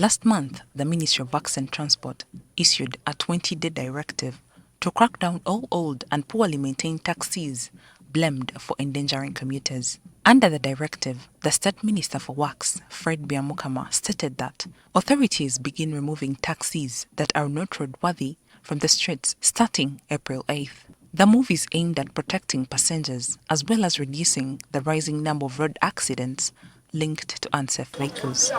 Last month, the Ministry of Works and Transport issued a 20-day directive to crack down all old and poorly maintained taxis blamed for endangering commuters. Under the directive, the State Minister for Works, Fred Byamukama, stated that authorities begin removing taxis that are not roadworthy from the streets starting April 8th. The move is aimed at protecting passengers as well as reducing the rising number of road accidents linked to unsafe vehicles.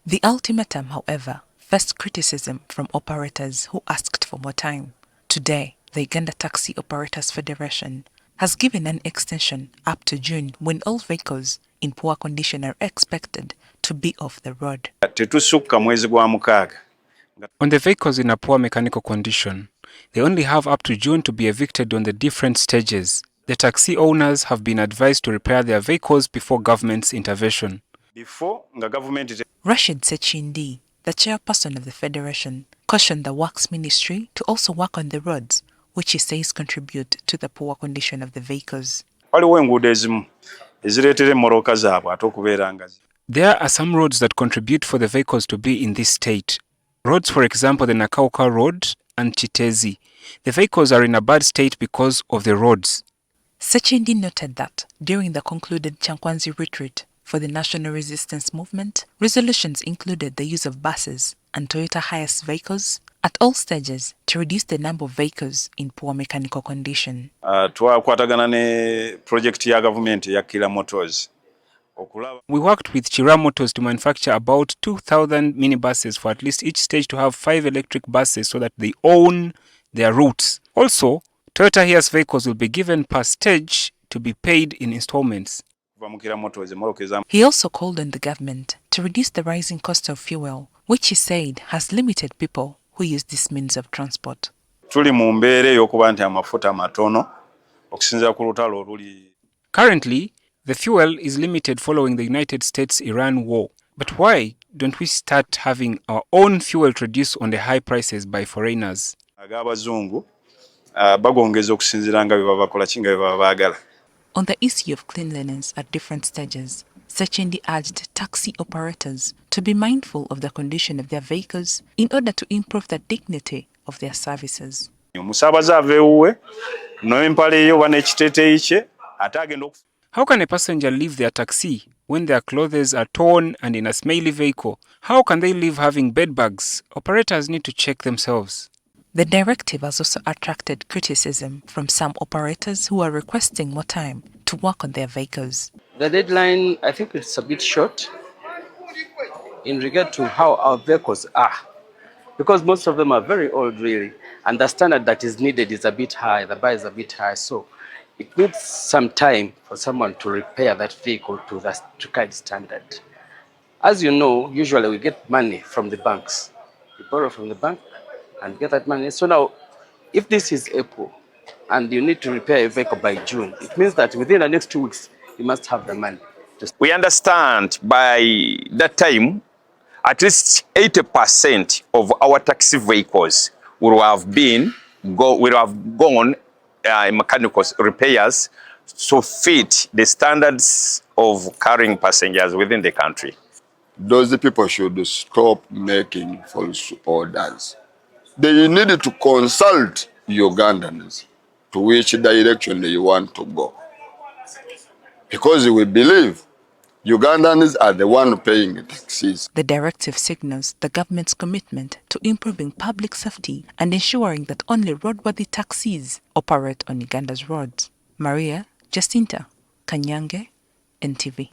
The ultimatum, however, faced criticism from operators who asked for more time. Today, the Uganda Taxi Operators Federation has given an extension up to June when all vehicles in poor condition are expected to be off the road. On the vehicles in a poor mechanical condition, they only have up to June to be evicted on the different stages. The taxi owners have been advised to repair their vehicles before government's intervention. Rashid Sechindi, the chairperson of the Federation, cautioned the Works Ministry to also work on the roads, which he says contribute to the poor condition of the vehicles. There are some roads that contribute for the vehicles to be in this state. Roads, for example, the Nakauka Road and Chitezi. The vehicles are in a bad state because of the roads. Sechindi noted that during the concluded Chankwanzi retreat for the National Resistance Movement, resolutions included the use of buses and Toyota Hiace vehicles at all stages to reduce the number of vehicles in poor mechanical condition. We worked with Chira Motors to manufacture about 2,000 minibuses for at least each stage to have 5 electric buses so that they own their routes. Also, Toyota Hiace vehicles will be given per stage to be paid in installments. He also called on the government to reduce the rising cost of fuel, which he said has limited people who use this means of transport. Currently, the fuel is limited following the United States-Iran war. But why don't we start having our own fuel produced on the high prices by foreigners? On the issue of cleanliness at different stages, Sechindi urged taxi operators to be mindful of the condition of their vehicles in order to improve the dignity of their services. How can a passenger leave their taxi when their clothes are torn and in a smelly vehicle? How can they leave having bed bugs? Operators need to check themselves. The directive has also attracted criticism from some operators who are requesting more time to work on their vehicles. The deadline, I think it's a bit short in regard to how our vehicles are, because most of them are very old really, and the standard that is needed is a bit high, the bar is a bit high, so it needs some time for someone to repair that vehicle to the kind standard. As you know, usually we get money from the banks. We borrow from the bank and get that money. So now, if this is April and you need to repair a vehicle by June, it means that within the next 2 weeks, you must have the money. We understand by that time, at least 80% of our taxi vehicles will have gone mechanical repairs to fit the standards of carrying passengers within the country. Those people should stop making false orders. They need to consult Ugandans to which direction they want to go. Because we believe Ugandans are the one paying the taxes. The directive signals the government's commitment to improving public safety and ensuring that only roadworthy taxis operate on Uganda's roads. Maria Jacinta Kanyange, NTV.